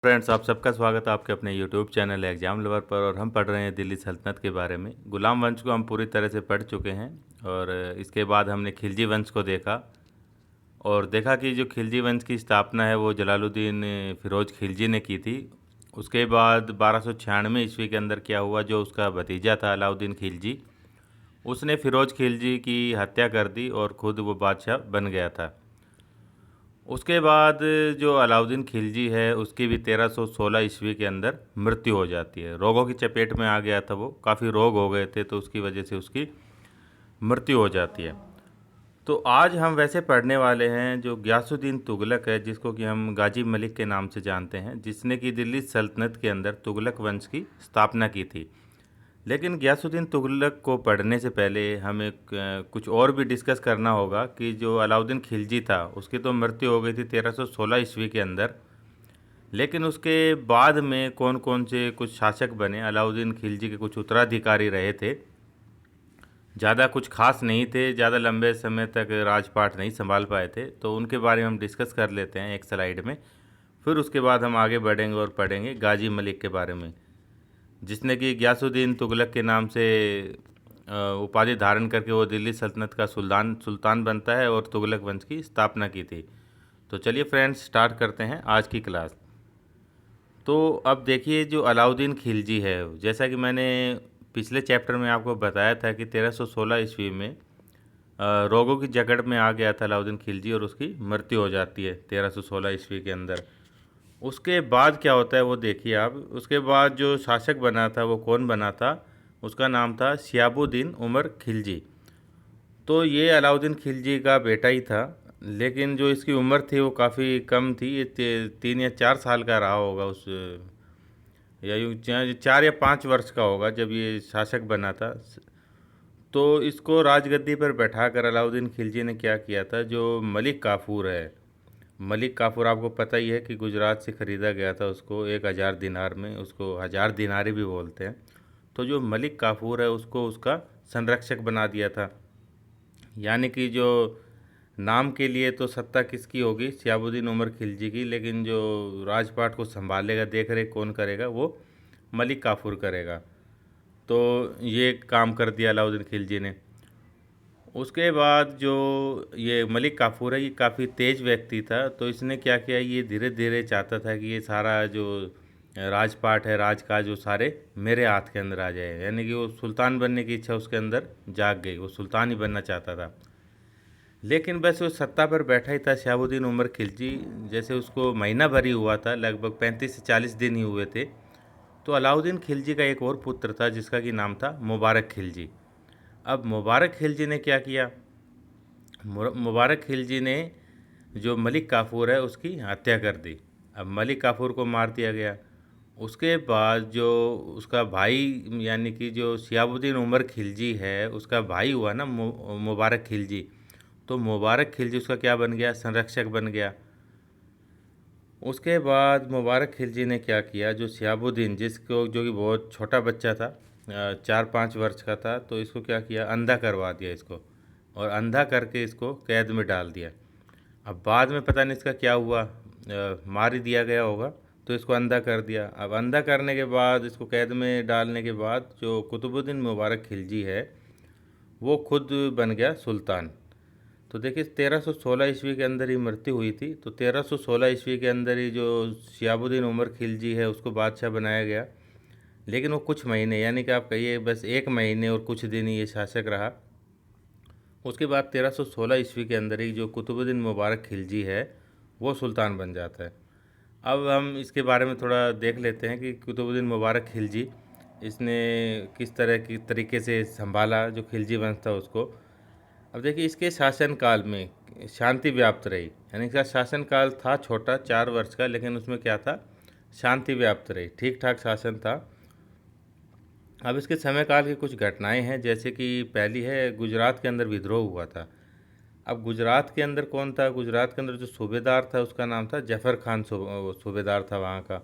Friends, आप सबका स्वागत है आपके अपने यूट्यूब चैनल एग्जाम लवर पर। और हम पढ़ रहे हैं दिल्ली सल्तनत के बारे में। गुलाम वंश को हम पूरी तरह से पढ़ चुके हैं और इसके बाद हमने खिलजी वंश को देखा और देखा कि जो खिलजी वंश की स्थापना है वो जलालुद्दीन फिरोज खिलजी ने की थी। उसके बाद 1296 ईस्वी के अंदर क्या हुआ, जो उसका भतीजा था अलाउद्दीन खिलजी, उसने फिरोज खिलजी की हत्या कर दी और ख़ुद वो बादशाह बन गया था। उसके बाद जो अलाउद्दीन खिलजी है उसकी भी 1316 ईस्वी के अंदर मृत्यु हो जाती है। रोगों की चपेट में आ गया था, वो काफ़ी रोग हो गए थे तो उसकी वजह से उसकी मृत्यु हो जाती है। तो आज हम वैसे पढ़ने वाले हैं जो गयासुद्दीन तुगलक है, जिसको कि हम गाजी मलिक के नाम से जानते हैं, जिसने कि दिल्ली सल्तनत के अंदर तुगलक वंश की स्थापना की थी। लेकिन गयासुद्दीन तुगलक को पढ़ने से पहले हमें कुछ और भी डिस्कस करना होगा कि जो अलाउद्दीन खिलजी था उसकी तो मृत्यु हो गई थी 1316 ईस्वी के अंदर। लेकिन उसके बाद में कौन कौन से कुछ शासक बने। अलाउद्दीन खिलजी के कुछ उत्तराधिकारी रहे थे, ज़्यादा कुछ खास नहीं थे, ज़्यादा लंबे समय तक राजपाट नहीं संभाल पाए थे, तो उनके बारे में हम डिस्कस कर लेते हैं एक स्लाइड में। फिर उसके बाद हम आगे बढ़ेंगे और पढ़ेंगे गाजी मलिक के बारे में, जिसने कि गयासुद्दीन तुगलक के नाम से उपाधि धारण करके वो दिल्ली सल्तनत का सुल्तान बनता है और तुगलक वंश की स्थापना की थी। तो चलिए फ्रेंड्स, स्टार्ट करते हैं आज की क्लास। तो अब देखिए, जो अलाउद्दीन खिलजी है, जैसा कि मैंने पिछले चैप्टर में आपको बताया था कि 1316 ईस्वी में रोगों की जकड़ में आ गया था अलाउद्दीन खिलजी और उसकी मृत्यु हो जाती है 1316 ईस्वी के अंदर। उसके बाद क्या होता है वो देखिए आप। उसके बाद जो शासक बना था वो कौन बना था, उसका नाम था शिहाबुद्दीन उमर खिलजी। तो ये अलाउद्दीन खिलजी का बेटा ही था, लेकिन जो इसकी उम्र थी वो काफ़ी कम थी। ये 3 या 4 साल का रहा होगा उस, या यूँ 4 या 5 वर्ष का होगा जब ये शासक बना था। तो इसको राजगद्दी पर बैठाकर अलाउद्दीन खिलजी ने क्या किया था, जो मलिक काफूर है, मलिक काफूर आपको पता ही है कि गुजरात से ख़रीदा गया था उसको 1000 दिनार में, उसको 1000 दिनारी भी बोलते हैं। तो जो मलिक काफूर है उसको उसका संरक्षक बना दिया था। यानी कि जो नाम के लिए तो सत्ता किसकी होगी, शिहाबुद्दीन उमर खिलजी की, लेकिन जो राजपाट को संभालेगा, देख रेख कौन करेगा, वो मलिक काफूर करेगा। तो ये काम कर दिया अलाउद्दीन खिलजी ने। उसके बाद जो ये मलिक काफूर है, ये काफ़ी तेज़ व्यक्ति था, तो इसने क्या किया, ये धीरे धीरे चाहता था कि ये सारा जो राजपाट है, राजकाज, वो सारे मेरे हाथ के अंदर आ जाए। यानी कि वो सुल्तान बनने की इच्छा उसके अंदर जाग गई, वो सुल्तान ही बनना चाहता था। लेकिन बस वो सत्ता पर बैठा ही था शिहाबुद्दीन उमर खिलजी। जैसे उसको महीना भर ही हुआ था, लगभग 35 से 40 दिन ही हुए थे, तो अलाउद्दीन खिलजी का एक और पुत्र था जिसका कि नाम था मुबारक खिलजी। अब मुबारक खिलजी ने क्या किया, मुबारक खिलजी ने जो मलिक काफूर है उसकी हत्या कर दी। अब मलिक काफूर को मार दिया गया। उसके बाद जो उसका भाई, यानी कि जो शिहाबुद्दीन उमर खिलजी है उसका भाई हुआ ना मुबारक खिलजी, तो मुबारक खिलजी उसका क्या बन गया, संरक्षक बन गया। उसके बाद मुबारक खिलजी ने क्या किया, जो शिहाबुद्दीन, जिसको जो कि बहुत छोटा बच्चा था, 4-5 वर्ष का था, तो इसको क्या किया, अंधा करवा दिया इसको, और अंधा करके इसको कैद में डाल दिया। अब बाद में पता नहीं इसका क्या हुआ, मार ही दिया गया होगा, तो इसको अंधा कर दिया। अब अंधा करने के बाद, इसको कैद में डालने के बाद, जो कुतुबुद्दीन मुबारक खिलजी है वो खुद बन गया सुल्तान। तो देखिए 1316 ईस्वी के अंदर ही मृत्यु हुई थी, तो 1316 ईस्वी के अंदर ही जो शिहाबुद्दीन उमर खिलजी है उसको बादशाह बनाया गया। लेकिन वो कुछ महीने, यानी कि आप कहिए बस 1 महीने और कुछ दिन ही ये शासक रहा। उसके बाद 1316 ईस्वी के अंदर ही जो कुतुबुद्दीन मुबारक खिलजी है वो सुल्तान बन जाता है। अब हम इसके बारे में थोड़ा देख लेते हैं कि कुतुबुद्दीन मुबारक खिलजी, इसने किस तरह की तरीके से संभाला जो खिलजी वंश था उसको। अब देखिए, इसके शासनकाल में शांति व्याप्त रही, यानी इसका शासनकाल था छोटा, 4 वर्ष का, लेकिन उसमें क्या था, शांति व्याप्त रही, ठीक ठाक शासन था। अब इसके समय काल की कुछ घटनाएं हैं, जैसे कि पहली है, गुजरात के अंदर विद्रोह हुआ था। अब गुजरात के अंदर कौन था, गुजरात के अंदर जो सूबेदार था उसका नाम था जफ़र खान, सूबेदार था वहाँ का।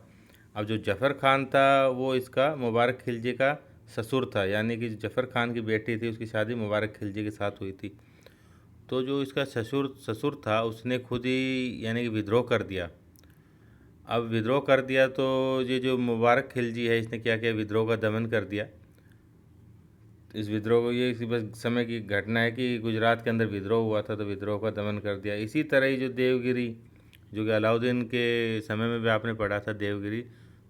अब जो जफ़र खान था वो इसका मुबारक खिलजी का ससुर था, यानी कि जफ़र खान की बेटी थी, उसकी शादी मुबारक खिलजी के साथ हुई थी। तो जो इसका ससुर ससुर था उसने खुद ही यानी कि विद्रोह कर दिया। अब विद्रोह कर दिया तो ये जो मुबारक खिलजी है इसने क्या किया, विद्रोह का दमन कर दिया। इस विद्रोह को, ये इसी बस समय की घटना है कि गुजरात के अंदर विद्रोह हुआ था तो विद्रोह का दमन कर दिया। इसी तरह ही जो देवगिरी, जो कि अलाउद्दीन के समय में भी आपने पढ़ा था देवगिरी,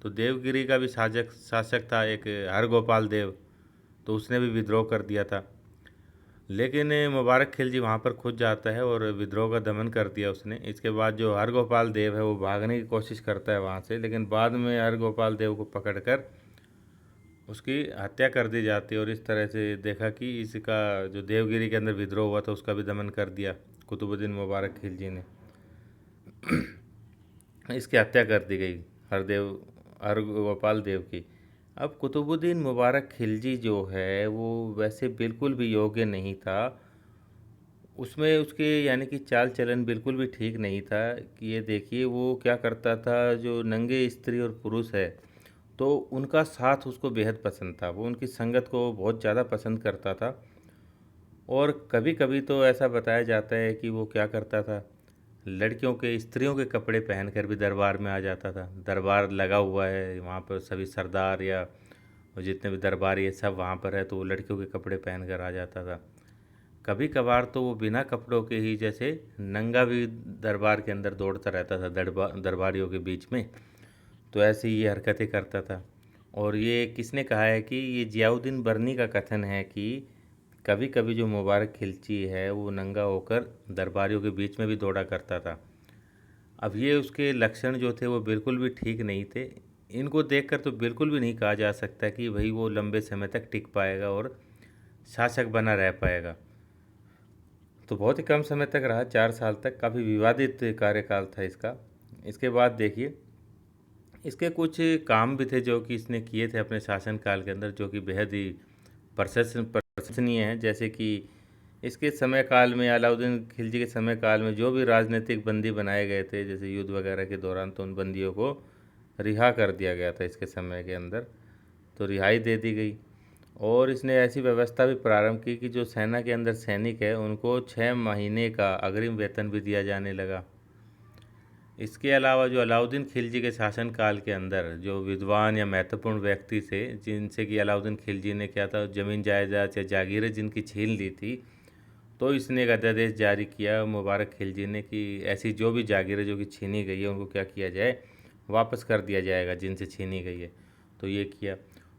तो देवगिरी का भी शासक शासक था एक हरगोपाल देव, तो उसने भी विद्रोह कर दिया था। लेकिन मुबारक खिलजी वहाँ पर खुद जाता है और विद्रोह का दमन कर दिया उसने। इसके बाद जो हरगोपाल देव है वो भागने की कोशिश करता है वहाँ से, लेकिन बाद में हरगोपाल देव को पकड़कर उसकी हत्या कर दी जाती है। और इस तरह से देखा कि इसका जो देवगिरी के अंदर विद्रोह हुआ था उसका भी दमन कर दिया कुतुबुद्दीन मुबारक खिलजी ने। इसकी हत्या कर दी गई हरगोपाल देव की। अब कुतुबुद्दीन मुबारक खिलजी जो है वो वैसे बिल्कुल भी योग्य नहीं था। उसमें उसके यानी कि चाल चलन बिल्कुल भी ठीक नहीं था। कि ये देखिए वो क्या करता था, जो नंगे स्त्री और पुरुष है तो उनका साथ उसको बेहद पसंद था, वो उनकी संगत को बहुत ज़्यादा पसंद करता था। और कभी कभी तो ऐसा बताया जाता है कि वो क्या करता था, लड़कियों के, स्त्रियों के कपड़े पहनकर भी दरबार में आ जाता था। दरबार लगा हुआ है वहाँ पर, सभी सरदार या जितने भी दरबारी है सब वहाँ पर है, तो वो लड़कियों के कपड़े पहन कर आ जाता था। कभी कभार तो वो बिना कपड़ों के ही जैसे नंगा भी दरबार के अंदर दौड़ता रहता था दरबारियों के बीच में। तो ऐसे ही ये हरकतें करता था। और ये किसने कहा है कि ये जियाउद्दीन बर्नी का कथन है कि कभी कभी जो मुबारक खिलजी है वो नंगा होकर दरबारियों के बीच में भी दौड़ा करता था। अब ये उसके लक्षण जो थे वो बिल्कुल भी ठीक नहीं थे। इनको देखकर तो बिल्कुल भी नहीं कहा जा सकता कि भाई वो लंबे समय तक टिक पाएगा और शासक बना रह पाएगा। तो बहुत ही कम समय तक रहा, 4 साल तक। काफ़ी विवादित कार्यकाल था इसका। इसके बाद देखिए इसके कुछ काम भी थे जो कि इसने किए थे अपने शासनकाल के अंदर, जो कि बेहद ही प्रशंसनीय है। जैसे कि इसके समय काल में, अलाउद्दीन खिलजी के समय काल में जो भी राजनीतिक बंदी बनाए गए थे जैसे युद्ध वगैरह के दौरान, तो उन बंदियों को रिहा कर दिया गया था इसके समय के अंदर, तो रिहाई दे दी गई। और इसने ऐसी व्यवस्था भी प्रारंभ की कि जो सेना के अंदर सैनिक है उनको 6 महीने का अग्रिम वेतन भी दिया जाने लगा। इसके अलावा जो अलाउद्दीन खिलजी के शासनकाल के अंदर जो विद्वान या महत्वपूर्ण व्यक्ति थे, जिनसे कि अलाउद्दीन खिलजी ने क्या था, ज़मीन जायदाद या जागीरें जिनकी छीन ली थी, तो इसने एक अध्यादेश जारी किया मुबारक खिलजी ने कि ऐसी जो भी जागीरें जो कि छीनी गई है उनको क्या किया जाए, वापस कर दिया जाएगा जिनसे छीनी गई है। तो ये किया।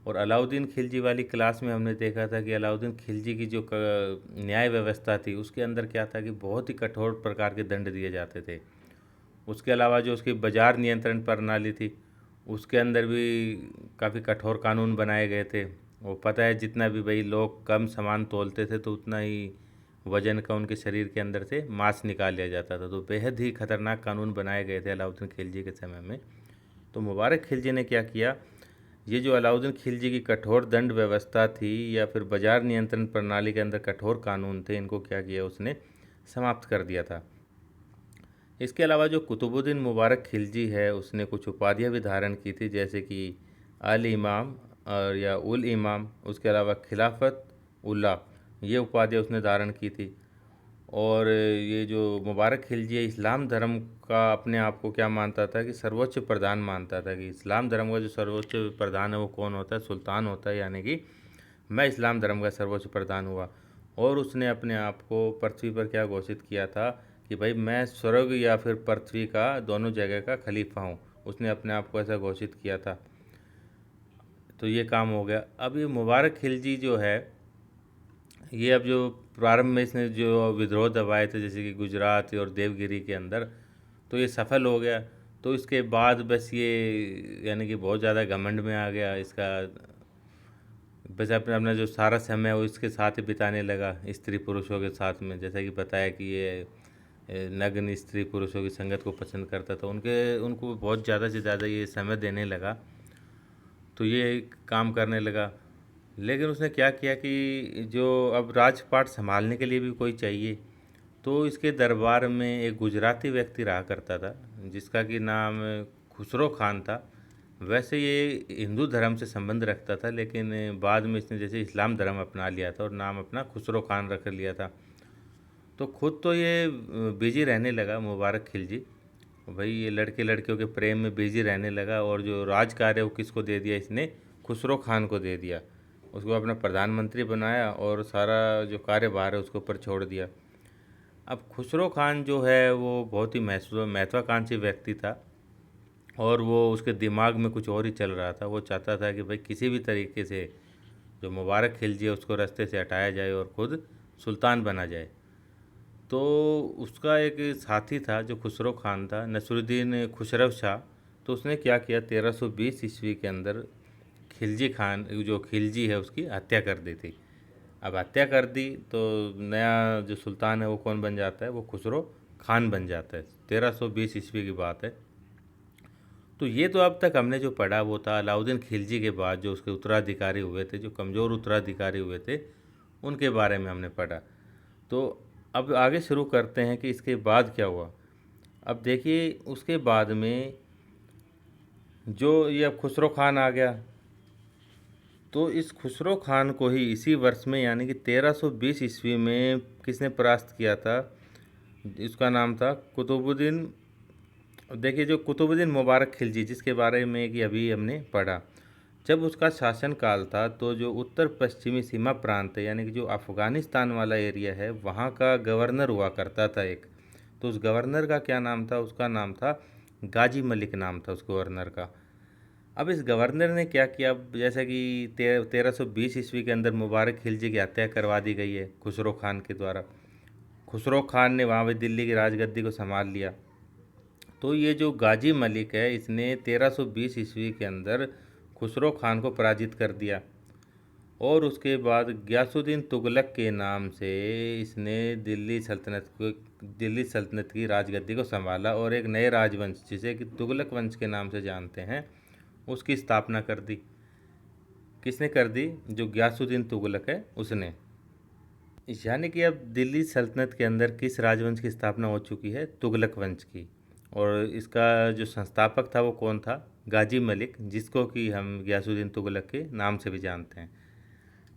और अलाउद्दीन खिलजी वाली क्लास में हमने देखा था कि अलाउद्दीन खिलजी की जो न्याय व्यवस्था थी उसके अंदर क्या था कि बहुत ही कठोर प्रकार के दंड दिए जाते थे। उसके अलावा जो उसकी बाजार नियंत्रण प्रणाली थी उसके अंदर भी काफ़ी कठोर कानून बनाए गए थे। वो पता है जितना भी भाई लोग कम सामान तोलते थे तो उतना ही वजन का उनके शरीर के अंदर से मांस निकाल लिया जाता था। तो बेहद ही खतरनाक कानून बनाए गए थे अलाउद्दीन खिलजी के समय में। तो मुबारक खिलजी ने क्या किया, ये जो अलाउद्दीन खिलजी की कठोर दंड व्यवस्था थी या फिर बाजार नियंत्रण प्रणाली के अंदर कठोर कानून थे, इनको क्या किया उसने समाप्त कर दिया था। इसके अलावा जो कुतुबुद्दीन मुबारक खिलजी है उसने कुछ उपाधियाँ भी धारण की थी, जैसे कि अल इमाम और या उल इमाम, उसके अलावा खिलाफत उल्ला, ये उपाधियाँ उसने धारण की थी। और ये जो मुबारक खिलजी है इस्लाम धर्म का अपने आप को क्या मानता था कि सर्वोच्च प्रधान मानता था, कि इस्लाम धर्म का जो सर्वोच्च प्रधान है वो कौन होता है, सुल्तान होता है, यानी कि मैं इस्लाम धर्म का सर्वोच्च प्रधान हुआ। और उसने अपने आप को पृथ्वी पर क्या घोषित किया था कि भाई मैं स्वर्ग या फिर पृथ्वी का दोनों जगह का खलीफा हूँ, उसने अपने आप को ऐसा घोषित किया था। तो ये काम हो गया। अब ये मुबारक खिलजी जो है ये अब जो प्रारंभ में इसने जो विद्रोह दबाए थे जैसे कि गुजरात और देवगिरी के अंदर, तो ये सफल हो गया। तो इसके बाद बस ये यानी कि बहुत ज़्यादा घमंड में आ गया इसका, बस अपना अपना जो सारा समय है वो इसके साथ ही बिताने लगा, स्त्री पुरुषों के साथ में। जैसा कि बताया कि ये नग्न स्त्री पुरुषों की संगत को पसंद करता था, उनको बहुत ज़्यादा से ज़्यादा ये समय देने लगा। तो ये काम करने लगा। लेकिन उसने क्या किया कि जो अब राजपाट संभालने के लिए भी कोई चाहिए, तो इसके दरबार में एक गुजराती व्यक्ति रहा करता था जिसका कि नाम खुसरो खान था। वैसे ये हिंदू धर्म से संबंध रखता था, लेकिन बाद में इसने जैसे इस्लाम धर्म अपना लिया था और नाम अपना खुसरो खान रख लिया था। तो खुद तो ये बिजी रहने लगा मुबारक खिलजी, भाई ये लड़के लड़कियों के प्रेम में बिजी रहने लगा, और जो राज कार्य वो किसको दे दिया इसने, खुसरो खान को दे दिया। उसको अपना प्रधानमंत्री बनाया और सारा जो कार्यभार है उसके ऊपर छोड़ दिया। अब खुसरो खान जो है वो बहुत ही महत्वाकांक्षी व्यक्ति था, और वो उसके दिमाग में कुछ और ही चल रहा था। वो चाहता था कि भाई किसी भी तरीके से जो मुबारक खिलजी है उसको रास्ते से हटाया जाए और ख़ुद सुल्तान बना जाए। तो उसका एक साथी था जो खुसरो खान था, नसरुद्दीन खुसरव शाह। तो उसने क्या किया, 1320 ईस्वी के अंदर खिलजी खान, जो खिलजी है उसकी हत्या कर दी थी। अब हत्या कर दी तो नया जो सुल्तान है वो कौन बन जाता है, वो खुसरो खान बन जाता है। 1320 ईस्वी की बात है। तो ये तो अब तक हमने जो पढ़ा वो था अलाउद्दीन खिलजी के बाद जो उसके उत्तराधिकारी हुए थे, जो कमज़ोर उत्तराधिकारी हुए थे, उनके बारे में हमने पढ़ा। तो अब आगे शुरू करते हैं कि इसके बाद क्या हुआ। अब देखिए उसके बाद में जो ये अब खुसरो खान आ गया, तो इस खुसरो खान को ही इसी वर्ष में यानी कि 1320 ईस्वी में किसने परास्त किया था, इसका नाम था कुतुबुद्दीन। देखिए जो कुतुबुद्दीन मुबारक खिलजी जिसके बारे में कि अभी हमने पढ़ा, जब उसका शासनकाल था तो जो उत्तर पश्चिमी सीमा प्रांत है यानी कि जो अफ़गानिस्तान वाला एरिया है वहाँ का गवर्नर हुआ करता था एक। तो उस गवर्नर का क्या नाम था, उसका नाम था गाजी मलिक नाम था उस गवर्नर का। अब इस गवर्नर ने क्या किया, अब जैसा कि 1320 ईस्वी के अंदर मुबारक खिलजी की हत्या करवा दी गई है खुसरो खान के द्वारा। खुसरो खान ने वहाँ पे दिल्ली की राजगद्दी को संभाल लिया। तो ये जो गाजी मलिक है इसने 1320 ईस्वी के अंदर खुसरो खान को पराजित कर दिया, और उसके बाद गयासुद्दीन तुगलक के नाम से इसने दिल्ली सल्तनत की राजगद्दी को संभाला, और एक नए राजवंश जिसे कि तुगलक वंश के नाम से जानते हैं उसकी स्थापना कर दी। किसने कर दी, जो गयासुद्दीन तुगलक है उसने। यानी कि अब दिल्ली सल्तनत के अंदर किस राजवंश की स्थापना हो चुकी है, तुगलक वंश की। और इसका जो संस्थापक था वो कौन था, गाजी मलिक, जिसको कि हम गयासुद्दीन तुगलक के नाम से भी जानते हैं।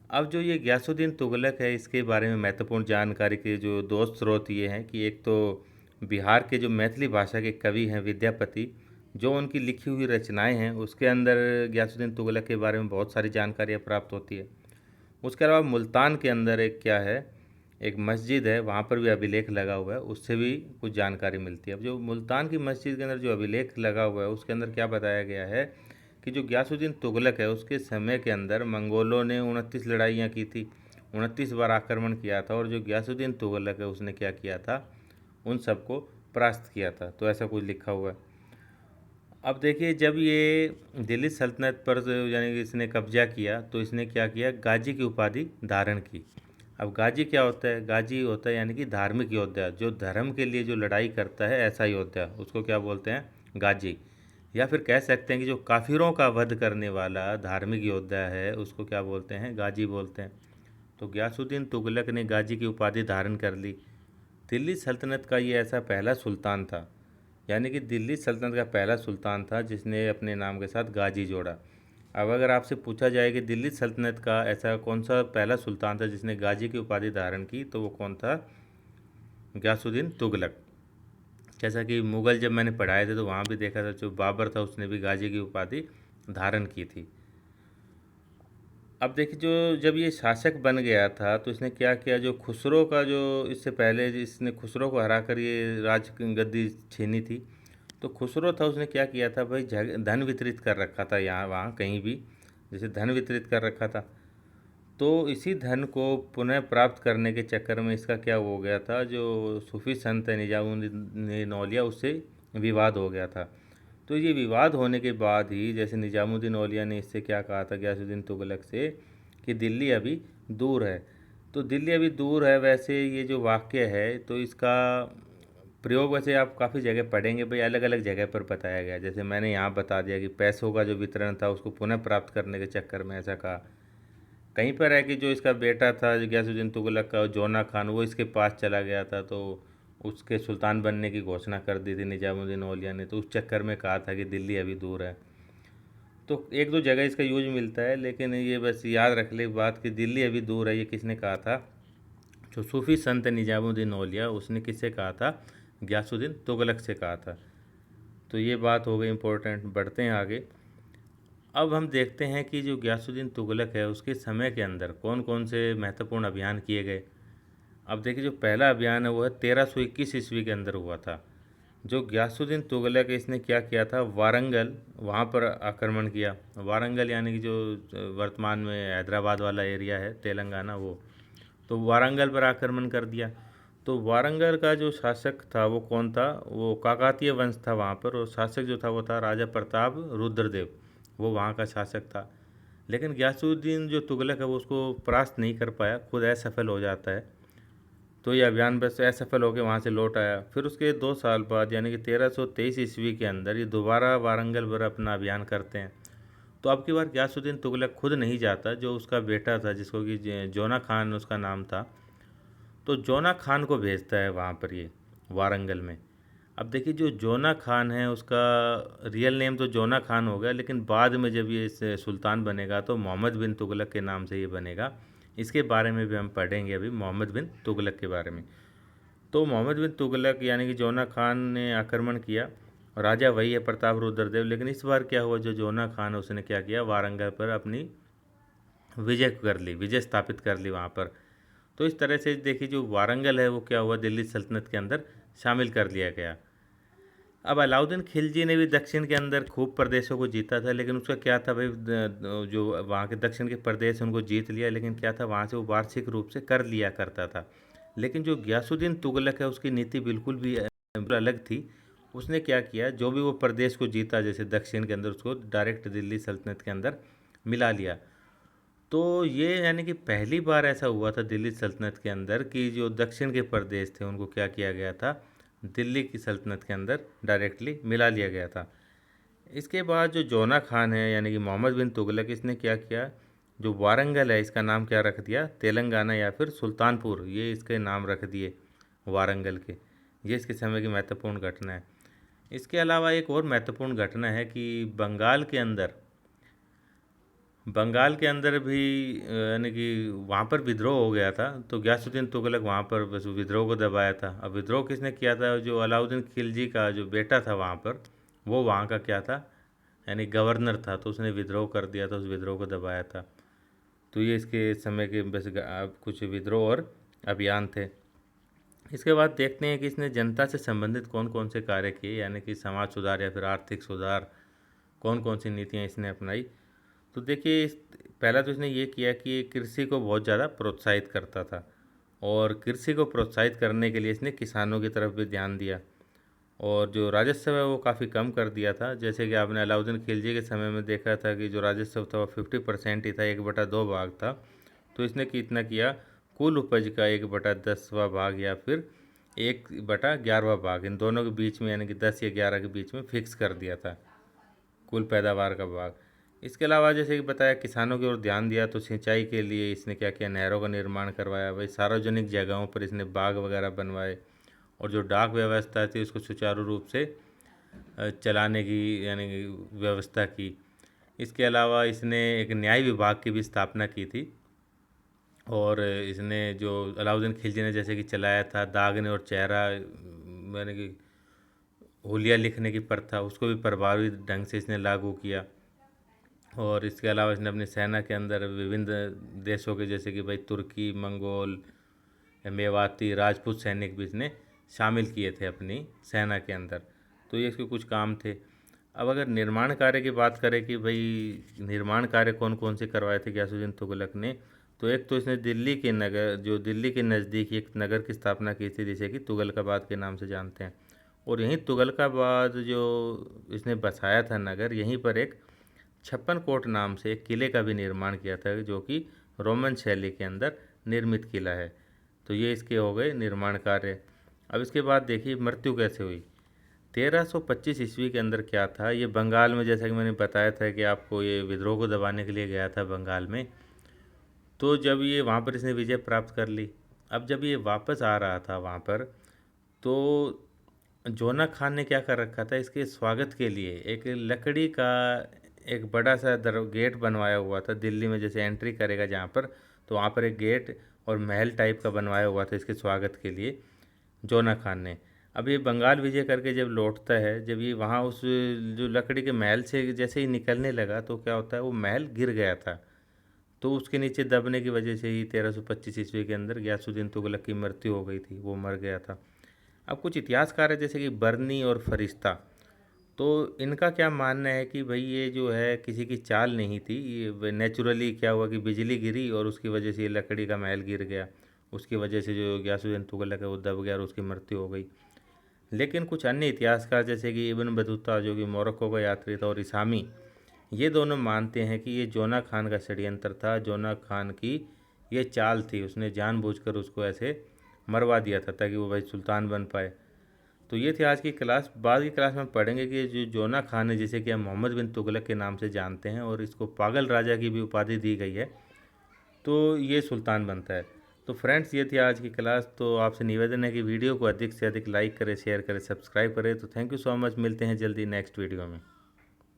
अब जो ये गयासुद्दीन तुगलक है इसके बारे में महत्वपूर्ण जानकारी के जो दो स्रोत ये हैं कि एक तो बिहार के जो मैथिली भाषा के कवि हैं विद्यापति, जो उनकी लिखी हुई रचनाएं हैं उसके अंदर गयासुद्दीन तुगलक के बारे में बहुत सारी जानकारियाँ प्राप्त होती है। उसके अलावा मुल्तान के अंदर एक क्या है, एक मस्जिद है, वहाँ पर भी अभिलेख लगा हुआ है, उससे भी कुछ जानकारी मिलती है। अब जो मुल्तान की मस्जिद के अंदर जो अभिलेख लगा हुआ है उसके अंदर क्या बताया गया है कि जो गयासुद्दीन तुगलक है उसके समय के अंदर मंगोलों ने 29 लड़ाइयाँ की थी, 29 बार आक्रमण किया था, और जो गयासुद्दीन तुगलक है उसने क्या किया था, उन सबको परास्त किया था। तो ऐसा कुछ लिखा हुआ है। अब देखिए जब ये दिल्ली सल्तनत पर यानी कि इसने कब्जा किया तो इसने क्या किया, गाजी की उपाधि धारण की। अब गाजी क्या होता है, गाजी होता है यानी कि धार्मिक योद्धा, जो धर्म के लिए जो लड़ाई करता है ऐसा योद्धा, उसको क्या बोलते हैं, गाजी। या फिर कह सकते हैं कि जो काफिरों का वध करने वाला धार्मिक योद्धा है उसको क्या बोलते हैं, गाजी बोलते हैं। तो गयासुद्दीन तुगलक ने गाजी की उपाधि धारण कर ली। दिल्ली सल्तनत का ये ऐसा पहला सुल्तान था, यानी कि दिल्ली सल्तनत का पहला सुल्तान था जिसने अपने नाम के साथ गाजी जोड़ा। अब अगर आपसे पूछा जाए कि दिल्ली सल्तनत का ऐसा कौन सा पहला सुल्तान था जिसने गाजी की उपाधि धारण की, तो वो कौन था, गयासुद्दीन तुगलक। जैसा कि मुग़ल जब मैंने पढ़ाए थे तो वहाँ भी देखा था, जो बाबर था उसने भी गाजी की उपाधि धारण की थी। अब देखिए जो जब ये शासक बन गया था तो इसने क्या किया, जो खुसरो का जो इससे पहले इसने खुसरो को हराकर ये राज गद्दी छीनी थी। तो खुसरो था उसने क्या किया था भाई, धन वितरित कर रखा था यहाँ वहाँ कहीं भी, जैसे धन वितरित कर रखा था। तो इसी धन को पुनः प्राप्त करने के चक्कर में इसका क्या हो गया था, जो सूफी संत है निजामुद्दीन औलिया उससे विवाद हो गया था। तो ये विवाद होने के बाद ही जैसे निजामुद्दीन औलिया ने इससे क्या कहा था गयासुद्दीन तुगलक से कि दिल्ली अभी दूर है। तो दिल्ली अभी दूर है, वैसे ये जो वाक्य है तो इसका प्रयोग वैसे आप काफ़ी जगह पढ़ेंगे भाई, अलग अलग जगह पर बताया गया। जैसे मैंने यहाँ बता दिया कि पैसों का जो वितरण था उसको पुनः प्राप्त करने के चक्कर में ऐसा कहा। कहीं पर है कि जो इसका बेटा था गयासुद्दीन तुगलक का, जोना खान, वो इसके पास चला गया था तो उसके सुल्तान बनने की घोषणा कर दी थी निजामुद्दीन औलिया ने, तो उस चक्कर में कहा था कि दिल्ली अभी दूर है। तो एक दो जगह इसका यूज मिलता है, लेकिन ये बस याद रख ले बात कि दिल्ली अभी दूर है ये किसने कहा था, जो सूफी संत निजामुद्दीन औलिया उसने किससे कहा था, गयासुद्दीन तुगलक से कहा था। तो ये बात हो गई इम्पोर्टेंट। बढ़ते हैं आगे। अब हम देखते हैं कि जो गियासुद्दीन तुगलक है उसके समय के अंदर कौन कौन से महत्वपूर्ण अभियान किए गए। अब देखिए, जो पहला अभियान है वो है 1321 ईस्वी के अंदर हुआ था। जो गियासुद्दीन तुगलक है इसने क्या किया था, वारंगल वहाँ पर आक्रमण किया। वारंगल यानी कि जो वर्तमान में हैदराबाद वाला एरिया है, तेलंगाना, वो तो वारंगल पर आक्रमण कर दिया। तो वारंगल का जो शासक था वो कौन था, वो काकतीय वंश था वहाँ पर, और शासक जो था वो था राजा प्रताप रुद्रदेव, वो वहाँ का शासक था। लेकिन गियासुद्दीन जो तुगलक है वो उसको परास्त नहीं कर पाया, खुद असफल हो जाता है। तो ये अभियान बस असफल होकर वहाँ से लौट आया। फिर उसके 2 साल बाद यानी कि 1323 ईस्वी के अंदर ये दोबारा वारंगल पर अपना अभियान करते हैं। तो अब की बार गियासुद्दीन तुगलक खुद नहीं जाता, जो उसका बेटा था जिसको कि जोना खान उसका नाम था, तो जोना खान को भेजता है वहाँ पर ये वारंगल में। अब देखिए, जो जोना खान है उसका रियल नेम तो जोना खान हो गया, लेकिन बाद में जब ये सुल्तान बनेगा तो मोहम्मद बिन तुगलक के नाम से ये बनेगा। इसके बारे में भी हम पढ़ेंगे अभी, मोहम्मद बिन तुगलक के बारे में। तो मोहम्मद बिन तुगलक यानी कि जोना खान ने आक्रमण किया, और राजा वही है प्रताप रुद्रदेव। लेकिन इस बार क्या हुआ, जो जोना खान है उसने क्या किया, वारंगल पर अपनी विजय कर ली, विजय स्थापित कर ली वहाँ पर। तो इस तरह से देखिए, जो वारंगल है वो क्या हुआ, दिल्ली सल्तनत के अंदर शामिल कर लिया गया। अब अलाउद्दीन खिलजी ने भी दक्षिण के अंदर खूब प्रदेशों को जीता था, लेकिन उसका क्या था भाई, जो वहाँ के दक्षिण के प्रदेश उनको जीत लिया, लेकिन क्या था, वहाँ से वो वार्षिक रूप से कर लिया करता था। लेकिन जो गियासुद्दीन तुगलक है उसकी नीति बिल्कुल भी अलग थी। उसने क्या किया, जो भी वो प्रदेश को जीता जैसे दक्षिण के अंदर, उसको डायरेक्ट दिल्ली सल्तनत के अंदर मिला लिया। तो ये यानी कि पहली बार ऐसा हुआ था दिल्ली सल्तनत के अंदर कि जो दक्षिण के प्रदेश थे उनको क्या किया गया था, दिल्ली की सल्तनत के अंदर डायरेक्टली मिला लिया गया था। इसके बाद जो जोना खान है यानी कि मोहम्मद बिन तुगलक, इसने क्या किया, जो वारंगल है इसका नाम क्या रख दिया, तेलंगाना या फिर सुल्तानपुर, ये इसके नाम रख दिए वारंगल के। ये इसके समय की महत्वपूर्ण घटना है। इसके अलावा एक और महत्वपूर्ण घटना है कि बंगाल के अंदर भी यानी कि वहाँ पर विद्रोह हो गया था। तो गियासुद्दीन तुगलक वहाँ पर बस विद्रोह को दबाया था। अब विद्रोह किसने किया था, जो अलाउद्दीन खिलजी का जो बेटा था वहाँ पर, वो वहाँ का क्या था, यानी गवर्नर था, तो उसने विद्रोह कर दिया था, उस विद्रोह को दबाया था। तो ये इसके समय के बस कुछ विद्रोह और अभियान थे। इसके बाद देखते हैं कि इसने जनता से संबंधित कौन कौन से कार्य किए, यानी कि समाज सुधार या फिर आर्थिक सुधार, कौन कौन सी नीतियाँ इसने अपनाई। तो देखिए, पहला तो इसने ये किया कि कृषि को बहुत ज़्यादा प्रोत्साहित करता था, और कृषि को प्रोत्साहित करने के लिए इसने किसानों की तरफ भी ध्यान दिया। और जो राजस्व है वो काफ़ी कम कर दिया था। जैसे कि आपने अलाउद्दीन खिलजी के समय में देखा था कि जो राजस्व था वो 50% ही था, 1/2 भाग था। तो इसने कितना किया, कुल उपज का 1/10वां भाग या फिर 1/11वां भाग, इन दोनों के बीच में यानी कि 10 या 11 के बीच में फिक्स कर दिया था कुल पैदावार का भाग। इसके अलावा जैसे कि बताया, किसानों की ओर ध्यान दिया, तो सिंचाई के लिए इसने क्या किया, नहरों का निर्माण करवाया। भाई सार्वजनिक जगहों पर इसने बाग वगैरह बनवाए, और जो डाक व्यवस्था थी उसको सुचारू रूप से चलाने की यानी कि व्यवस्था की। इसके अलावा इसने एक न्याय विभाग की भी स्थापना की थी। और इसने जो अलाउद्दीन खिलजी ने जैसे कि चलाया था दागने और चेहरा यानी कि हुलिया लिखने की प्रथा, उसको भी प्रभावी ढंग से इसने लागू किया। और इसके अलावा इसने अपनी सेना के अंदर विभिन्न देशों के जैसे कि भाई तुर्की, मंगोल, मेवाती, राजपूत सैनिक भी इसने शामिल किए थे अपनी सेना के अंदर। तो ये इसके कुछ काम थे। अब अगर निर्माण कार्य की बात करें कि भाई निर्माण कार्य कौन कौन से करवाए थे गियासुद्दीन तुगलक ने, तो एक तो इसने दिल्ली के नगर, जो दिल्ली के नज़दीक एक नगर की स्थापना की थी जिसे कि तुगलकाबाद के नाम से जानते हैं। और यहीं तुगलकाबाद जो इसने बसाया था नगर, यहीं पर एक 56 कोट नाम से एक किले का भी निर्माण किया था, जो कि रोमन शैली के अंदर निर्मित किला है। तो ये इसके हो गए निर्माण कार्य। अब इसके बाद देखिए मृत्यु कैसे हुई। 1325 ईस्वी के अंदर क्या था, ये बंगाल में, जैसा कि मैंने बताया था कि आपको, ये विद्रोह को दबाने के लिए गया था बंगाल में। तो जब ये वहाँ पर इसने विजय प्राप्त कर ली, अब जब ये वापस आ रहा था वहाँ पर, तो जोना खान ने क्या कर रखा था, इसके स्वागत के लिए एक लकड़ी का एक बड़ा सा गेट बनवाया हुआ था दिल्ली में। जैसे एंट्री करेगा जहाँ पर, तो वहाँ पर एक गेट और महल टाइप का बनवाया हुआ था इसके स्वागत के लिए जोना खान ने। अब ये बंगाल विजय करके जब लौटता है, जब ये वहाँ उस जो लकड़ी के महल से जैसे ही निकलने लगा तो क्या होता है, वो महल गिर गया था। तो उसके नीचे दबने की वजह से ही 1325 ईस्वी के अंदर गयासुद्दीन तुगलक की मृत्यु हो गई थी, वो मर गया था। अब कुछ इतिहासकार है जैसे कि बर्नी और फरिश्ता, तो इनका क्या मानना है कि भाई ये जो है किसी की चाल नहीं थी, ये नेचुरली क्या हुआ कि बिजली गिरी और उसकी वजह से ये लकड़ी का महल गिर गया, उसकी वजह से जो गयासुद्दीन तुगलक है वो दब गया और उसकी मृत्यु हो गई। लेकिन कुछ अन्य इतिहासकार जैसे कि इब्न बतूता जो कि मोरक्को का यात्री था, और इसामी, ये दोनों मानते हैं कि ये जोना खान का षड्यंत्र था, जोना खान की ये चाल थी, उसने जानबूझकर उसको ऐसे मरवा दिया था ताकि वो भाई सुल्तान बन पाए। तो ये थी आज की क्लास। बाद की क्लास में हम पढ़ेंगे कि जो जोना खान है, जिसे कि हम मोहम्मद बिन तुगलक के नाम से जानते हैं और इसको पागल राजा की भी उपाधि दी गई है, तो ये सुल्तान बनता है। तो फ्रेंड्स, ये थी आज की क्लास। तो आपसे निवेदन है कि वीडियो को अधिक से अधिक लाइक करें, शेयर करें, सब्सक्राइब करें। तो थैंक यू सो मच, मिलते हैं जल्दी नेक्स्ट वीडियो में।